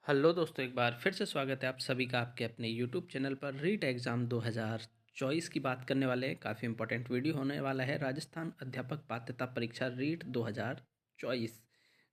Hello दोस्तों, एक बार फिर से स्वागत है आप सभी का आपके अपने यूट्यूब चैनल पर। रीट एग्ज़ाम 2024 की बात करने वाले हैं। काफ़ी इंपॉर्टेंट वीडियो होने वाला है। राजस्थान अध्यापक पात्रता परीक्षा रीट 2024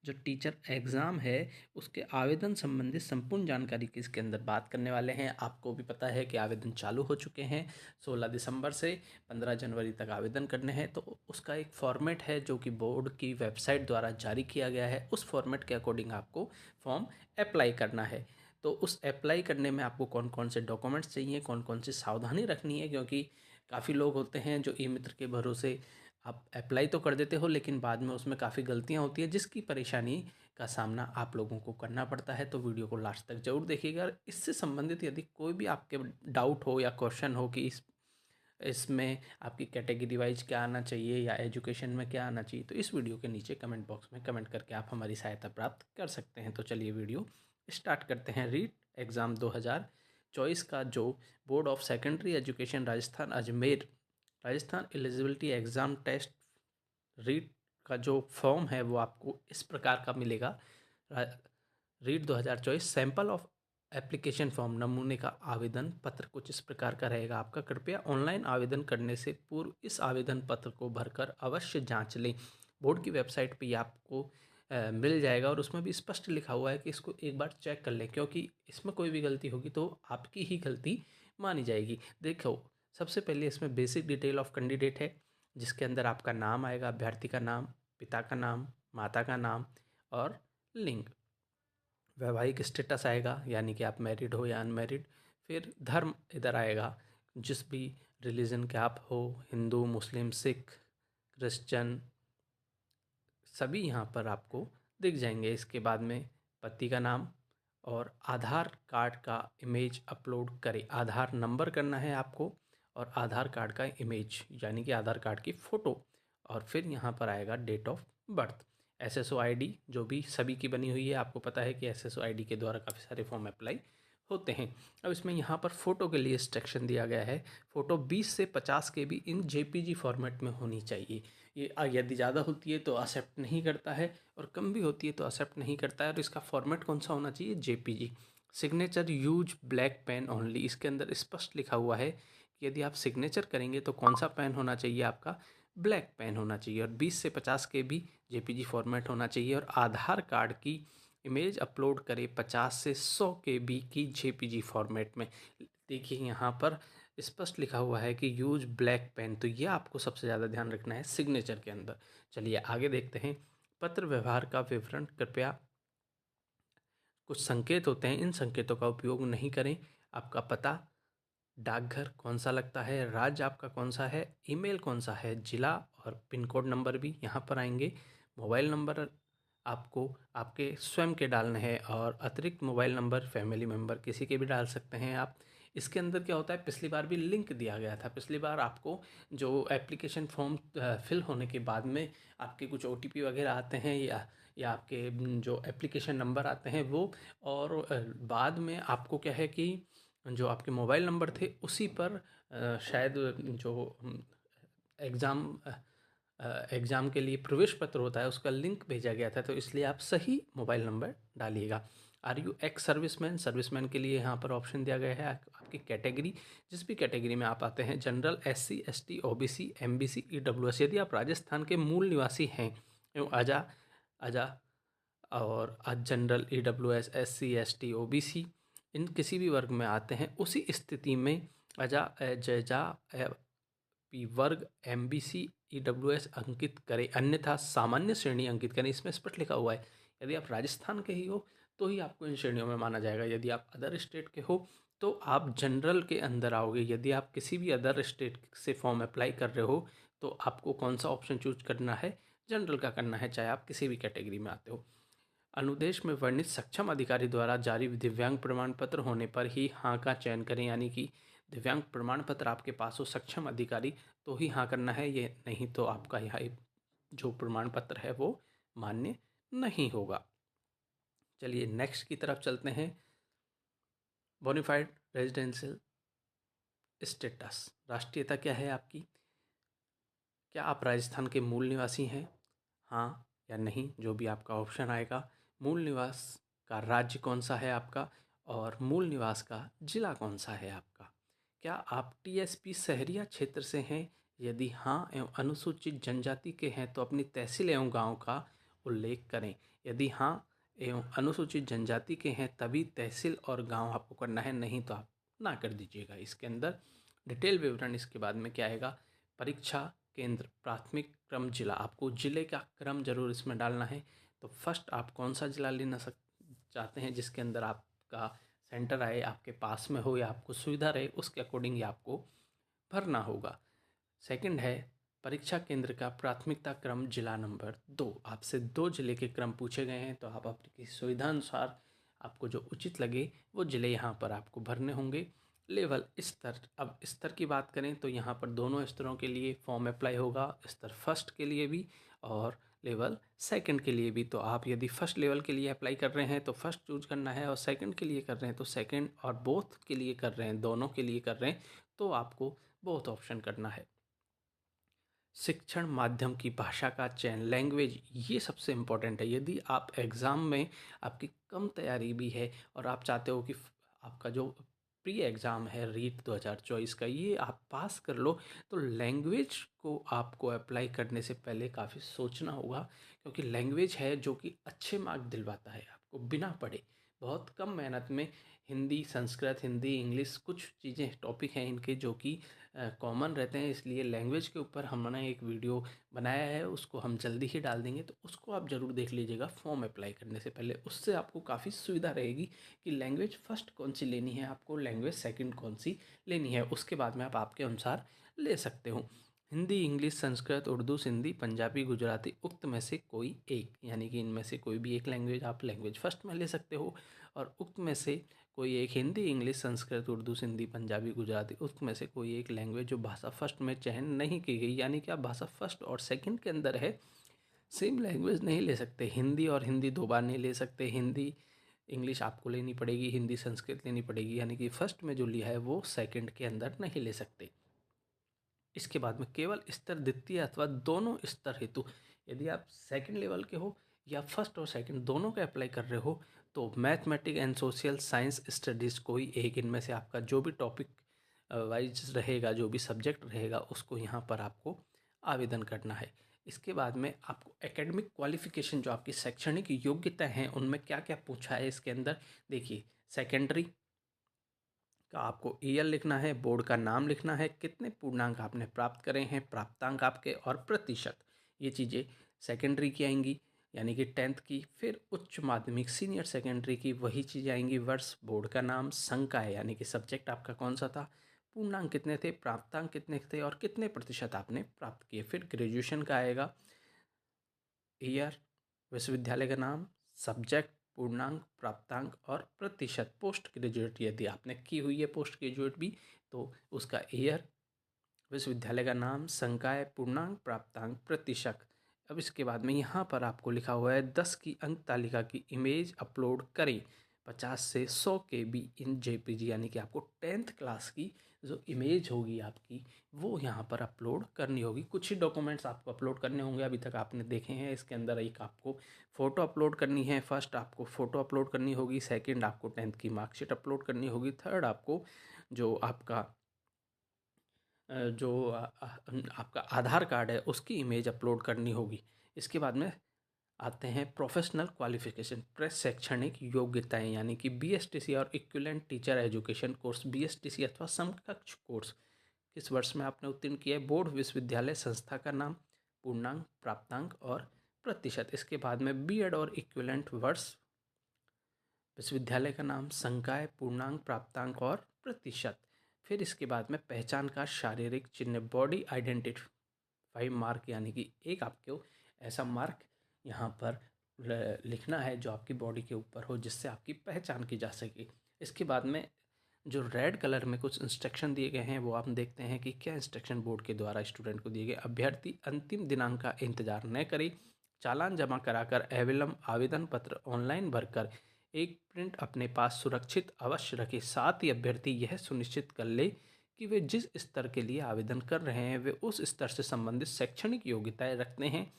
जो टीचर एग्ज़ाम है उसके आवेदन संबंधित संपूर्ण जानकारी की इसके अंदर बात करने वाले हैं। आपको भी पता है कि आवेदन चालू हो चुके हैं। 16 दिसंबर से 15 जनवरी तक आवेदन करने हैं। तो उसका एक फॉर्मेट है जो कि बोर्ड की वेबसाइट द्वारा जारी किया गया है। उस फॉर्मेट के अकॉर्डिंग आपको फॉर्म अप्लाई करना है। तो उस अप्लाई करने में आपको कौन कौन से डॉक्यूमेंट्स चाहिए, कौन कौन सी सावधानी रखनी है, क्योंकि काफ़ी लोग होते हैं जो ई मित्र के भरोसे आप अप्लाई तो कर देते हो लेकिन बाद में उसमें काफ़ी गलतियां होती हैं जिसकी परेशानी का सामना आप लोगों को करना पड़ता है। तो वीडियो को लास्ट तक जरूर देखिएगा। इससे संबंधित यदि कोई भी आपके डाउट हो या क्वेश्चन हो कि इसमें आपकी कैटेगरी वाइज क्या आना चाहिए या एजुकेशन में क्या आना चाहिए, तो इस वीडियो के नीचे कमेंट बॉक्स में कमेंट करके आप हमारी सहायता प्राप्त कर सकते हैं। तो चलिए वीडियो स्टार्ट करते हैं। रीट एग्ज़ाम 2024 का जो board of secondary education Rajasthan Ajmer Rajasthan eligibility exam test REET का जो फॉर्म है वो आपको इस प्रकार का मिलेगा। REET 2024 sample of application form नमूने का आवेदन पत्र कुछ इस प्रकार का रहेगा आपका। कृपया ऑनलाइन आवेदन करने से पूर्व इस आवेदन पत्र को भरकर अवश्य जांच लें। बोर्ड की वेबसाइट पे आपको मिल जाएगा और उसमें भी स्पष्ट लिखा हुआ है कि इसको एक बार चेक कर लें, क्योंकि इसमें कोई भी गलती होगी तो आपकी ही गलती मानी जाएगी। देखो, सबसे पहले इसमें बेसिक डिटेल ऑफ कैंडिडेट है जिसके अंदर आपका नाम आएगा, अभ्यर्थी का नाम, पिता का नाम, माता का नाम और लिंग। वैवाहिक स्टेटस आएगा यानी कि आप मैरिड हो या अनमैरिड। फिर धर्म इधर आएगा, जिस भी रिलीजन के आप हो, हिंदू, मुस्लिम, सिख, क्रिश्चियन, सभी यहाँ पर आपको दिख जाएंगे। इसके बाद में पति का नाम और आधार कार्ड का इमेज अपलोड करें। आधार नंबर करना है आपको और आधार कार्ड का इमेज यानी कि आधार कार्ड की फ़ोटो। और फिर यहाँ पर आएगा date of birth. SSO ID जो भी सभी की बनी हुई है, आपको पता है कि एसएसओ आईडी के द्वारा काफ़ी सारे फॉर्म अप्लाई होते हैं। अब इसमें यहाँ पर फ़ोटो के लिए इंस्ट्रक्शन दिया गया है। फ़ोटो 20 से 50 के बी इन जेपीजी फॉर्मेट में होनी चाहिए। ये यदि ज़्यादा होती है तो एक्सेप्ट नहीं करता है और कम भी होती है तो एक्सेप्ट नहीं करता है। और इसका फॉर्मेट कौन सा होना चाहिए? JPG. Signature use black pen only. इसके अंदर स्पष्ट लिखा हुआ है कि यदि आप सिग्नेचर करेंगे तो कौन सा पेन होना चाहिए? आपका ब्लैक पेन होना चाहिए। और 20 से 50 के भी जेपीजी फॉर्मेट होना चाहिए। और आधार कार्ड की इमेज अपलोड करें 50 से 100 के बी की जेपीजी फॉर्मेट में। देखिए यहाँ पर स्पष्ट लिखा हुआ है कि यूज ब्लैक पेन, तो ये आपको सबसे ज़्यादा ध्यान रखना है सिग्नेचर के अंदर। चलिए आगे देखते हैं। पत्र व्यवहार का विवरण। कृपया, कुछ संकेत होते हैं, इन संकेतों का उपयोग नहीं करें। आपका पता, डाकघर कौन सा लगता है, राज्य आपका कौन सा है, ईमेल कौन सा है, जिला और पिन कोड नंबर भी यहाँ पर आएंगे। मोबाइल नंबर आपको आपके स्वयं के डालने हैं और अतिरिक्त मोबाइल नंबर फैमिली मेम्बर किसी के भी डाल सकते हैं आप। इसके अंदर क्या होता है, पिछली बार भी लिंक दिया गया था। पिछली बार आपको जो एप्लीकेशन फॉर्म फिल होने के बाद में आपके कुछ ओटीपी वगैरह आते हैं या आपके जो एप्लीकेशन नंबर आते हैं वो। और बाद में आपको क्या है कि जो आपके मोबाइल नंबर थे उसी पर शायद जो एग्ज़ाम एग्ज़ाम के लिए प्रवेश पत्र होता है उसका लिंक भेजा गया था। तो इसलिए आप सही मोबाइल नंबर डालिएगा। Are you ex serviceman? Serviceman के लिए यहाँ पर ऑप्शन दिया गया है आपकी कैटेगरी, जिस भी कैटेगरी में आप आते हैं, general, SC, ST, OBC, MBC, EWS. यदि आप राजस्थान के मूल निवासी हैं एवं अजा अजा और general, EWS, SC, ST, OBC इन किसी भी वर्ग में आते हैं, उसी स्थिति में अजा जजा पी वर्ग एमबीसी ईडब्ल्यूएस अंकित करें, अन्यथा सामान्य श्रेणी अंकित करें। इसमें स्पष्ट लिखा हुआ है यदि आप राजस्थान के ही हो तो ही आपको इन श्रेणियों में माना जाएगा। यदि आप अदर स्टेट के हो तो आप जनरल के अंदर आओगे। यदि आप किसी भी अदर स्टेट से फॉर्म अप्लाई कर रहे हो तो आपको कौन सा ऑप्शन चूज करना है? जनरल का करना है, चाहे आप किसी भी कैटेगरी में आते हो। अनुदेश में वर्णित सक्षम अधिकारी द्वारा जारी दिव्यांग प्रमाण पत्र होने पर ही हाँ का चयन करें। यानी कि दिव्यांग प्रमाण पत्र आपके पास हो, सक्षम अधिकारी, तो ही हाँ करना है। ये नहीं तो आपका यह जो प्रमाण पत्र है वो मान्य नहीं होगा। चलिए नेक्स्ट की तरफ चलते हैं। बोनाफाइड रेजिडेंशियल स्टेटस, राष्ट्रीयता क्या है आपकी? क्या आप राजस्थान के मूल निवासी हैं? हाँ या नहीं, जो भी आपका ऑप्शन आएगा। मूल निवास का राज्य कौन सा है आपका और मूल निवास का जिला कौन सा है आपका। क्या आप टीएसपी शहरिया क्षेत्र से हैं? यदि हाँ एवं अनुसूचित जनजाति के हैं तो अपनी तहसील एवं गांव का उल्लेख करें। यदि हाँ एवं अनुसूचित जनजाति के हैं तभी तहसील और गांव आपको करना है, नहीं तो आप ना कर दीजिएगा। इसके अंदर डिटेल विवरण इसके बाद में क्या आएगा, परीक्षा केंद्र, प्राथमिक क्रम, जिला, आपको जिले का क्रम जरूर इसमें डालना है। तो फर्स्ट आप कौन सा जिला लेना चाहते हैं जिसके अंदर आपका सेंटर आए, आपके पास में हो या आपको सुविधा रहे, उसके अकॉर्डिंग ही आपको भरना होगा। सेकंड है परीक्षा केंद्र का प्राथमिकता क्रम जिला नंबर 2, आपसे 2 जिले के क्रम पूछे गए हैं तो आप अपनी सुविधा अनुसार आपको जो उचित लगे वो जिले यहाँ पर आपको भरने होंगे। लेवल स्तर, अब स्तर की बात करें तो यहाँ पर दोनों स्तरों के लिए फॉर्म अप्लाई होगा, स्तर फर्स्ट के लिए भी और लेवल सेकंड के लिए भी। तो आप यदि फर्स्ट लेवल के लिए अप्लाई कर रहे हैं तो फर्स्ट चूज करना है और सेकंड के लिए कर रहे हैं तो सेकंड, और बोथ के लिए कर रहे हैं, दोनों के लिए कर रहे हैं तो आपको बोथ ऑप्शन करना है। शिक्षण माध्यम की भाषा का चयन, लैंग्वेज, ये सबसे इम्पोर्टेंट है। यदि आप एग्ज़ाम में आपकी कम तैयारी भी है और आप चाहते हो कि आपका जो प्री एग्ज़ाम है रीट 2024 का ये आप पास कर लो, तो लैंग्वेज को आपको अप्लाई करने से पहले काफ़ी सोचना होगा, क्योंकि लैंग्वेज है जो कि अच्छे मार्क दिलवाता है आपको बिना पढ़े। बहुत कम मेहनत में हिंदी, संस्कृत, हिंदी, इंग्लिश, कुछ चीज़ें टॉपिक हैं इनके जो कि कॉमन रहते हैं, इसलिए लैंग्वेज के ऊपर हमने एक वीडियो बनाया है, उसको हम जल्दी ही डाल देंगे, तो उसको आप ज़रूर देख लीजिएगा फॉर्म अप्लाई करने से पहले। उससे आपको काफ़ी सुविधा रहेगी कि लैंग्वेज फ़र्स्ट कौन सी लेनी है आपको, लैंग्वेज सेकंड कौन सी लेनी है, उसके बाद में आप आपके अनुसार ले सकते हो। हिंदी, इंग्लिश, संस्कृत, उर्दू, सिंधी, पंजाबी, गुजराती, उक्त में से कोई एक, यानी कि इनमें से कोई भी एक लैंग्वेज आप लैंग्वेज फर्स्ट में ले सकते हो, और उक्त में से कोई एक हिंदी, इंग्लिश, संस्कृत, उर्दू, सिंधी, पंजाबी, गुजराती, उसमें से कोई एक लैंग्वेज जो भाषा फर्स्ट में चयन नहीं की गई, यानी कि आप भाषा फर्स्ट और सेकंड के अंदर है, सेम लैंग्वेज नहीं ले सकते। हिंदी और हिंदी 2 बार नहीं ले सकते, हिंदी इंग्लिश आपको लेनी पड़ेगी, हिंदी संस्कृत लेनी पड़ेगी, यानी कि फर्स्ट में जो लिया है वो सेकंड के अंदर नहीं ले सकते। इसके बाद में केवल स्तर द्वितीय अथवा दोनों स्तर हेतु, यदि आप सेकंड लेवल के हो या फर्स्ट और सेकंड दोनों का अप्लाई कर रहे हो तो mathematics and social science studies कोई एक इनमें से आपका जो भी टॉपिक वाइज रहेगा, जो भी सब्जेक्ट रहेगा, उसको यहाँ पर आपको आवेदन करना है। इसके बाद में आपको एकेडमिक क्वालिफिकेशन, जो आपकी शैक्षणिक योग्यता हैं उनमें क्या क्या पूछा है इसके अंदर देखिए। सेकेंडरी का आपको ईयर लिखना है, बोर्ड का नाम लिखना है, कितने पूर्णांक आपने प्राप्त करे हैं, प्राप्तांक आपके और प्रतिशत, ये चीज़ें सेकेंडरी की आएंगी, यानी कि 10th की। फिर उच्च माध्यमिक सीनियर सेकेंडरी की वही चीज़ें आएंगी, वर्ष, बोर्ड का नाम, संकाय यानी कि सब्जेक्ट आपका कौन सा था, पूर्णांक कितने थे, प्राप्तांक कितने थे और कितने प्रतिशत आपने प्राप्त किए। फिर ग्रेजुएशन का आएगा, ईयर, विश्वविद्यालय का नाम, सब्जेक्ट, पूर्णांक, प्राप्तांक और प्रतिशत। पोस्ट ग्रेजुएट यदि आपने की हुई है पोस्ट ग्रेजुएट भी तो उसका ईयर, विश्वविद्यालय का नाम, संकाय, पूर्णांक, प्राप्तांक, प्रतिशत। अब इसके बाद में यहाँ पर आपको लिखा हुआ है 10 की अंक तालिका की इमेज अपलोड करें 50 से 100 KB इन JPG, यानी कि आपको 10th क्लास की जो इमेज होगी आपकी वो यहाँ पर अपलोड करनी होगी। कुछ ही डॉक्यूमेंट्स आपको अपलोड करने होंगे, अभी तक आपने देखे हैं। इसके अंदर एक आपको फ़ोटो अपलोड करनी है, फर्स्ट आपको फ़ोटो अपलोड करनी होगी, सेकंड आपको 10th की मार्कशीट अपलोड करनी होगी, थर्ड आपको जो आपका आपका आधार कार्ड है उसकी इमेज अपलोड करनी होगी। इसके बाद में आते हैं प्रोफेशनल क्वालिफिकेशन, प्रेस शैक्षणिक योग्यताएं, यानी कि BSTC और equivalent teacher education course, BSTC अथवा समकक्ष कोर्स किस वर्ष में आपने उत्तीर्ण किया है, बोर्ड, विश्वविद्यालय, संस्था का नाम, पूर्णांक, प्राप्तांक और प्रतिशत। इसके बाद में B.Ed और इक्विवेलेंट वर्ष, विश्वविद्यालय का नाम, संकाय, पूर्णांक, प्राप्तांक और प्रतिशत। फिर इसके बाद में पहचान का शारीरिक चिन्ह, बॉडी आइडेंटिफाई मार्क, यानी कि एक आपको ऐसा मार्क यहाँ पर लिखना है जो आपकी बॉडी के ऊपर हो जिससे आपकी पहचान की जा सके। इसके बाद में जो रेड कलर में कुछ इंस्ट्रक्शन दिए गए हैं वो आप देखते हैं कि क्या इंस्ट्रक्शन बोर्ड के द्वारा स्टूडेंट को दिए गए। अभ्यर्थी अंतिम दिनांक का इंतजार न करे, चालान जमा कराकर अविलंब आवेदन पत्र ऑनलाइन भरकर एक प्रिंट अपने पास सुरक्षित अवश्य रखें। साथ ही अभ्यर्थी यह सुनिश्चित कर ले कि वे जिस स्तर के लिए आवेदन कर रहे हैं वे उस स्तर से संबंधित शैक्षणिक योग्यताएं रखते हैं।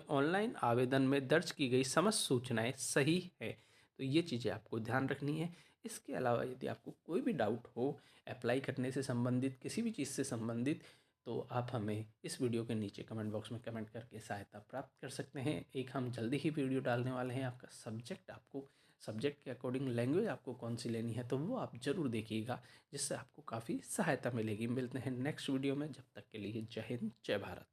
ऑनलाइन आवेदन में दर्ज की गई समस्त सूचनाएं सही है। तो ये चीज़ें आपको ध्यान रखनी है। इसके अलावा यदि आपको कोई भी डाउट हो अप्लाई करने से संबंधित, किसी भी चीज़ से संबंधित, तो आप हमें इस वीडियो के नीचे कमेंट बॉक्स में कमेंट करके सहायता प्राप्त कर सकते हैं। एक हम जल्दी ही वीडियो डालने वाले हैं, आपका सब्जेक्ट के अकॉर्डिंग लैंग्वेज आपको कौन सी लेनी है तो वो आप ज़रूर देखिएगा, जिससे आपको काफ़ी सहायता मिलेगी। मिलते हैं नेक्स्ट वीडियो में, जब तक के लिए जय हिंद जय भारत।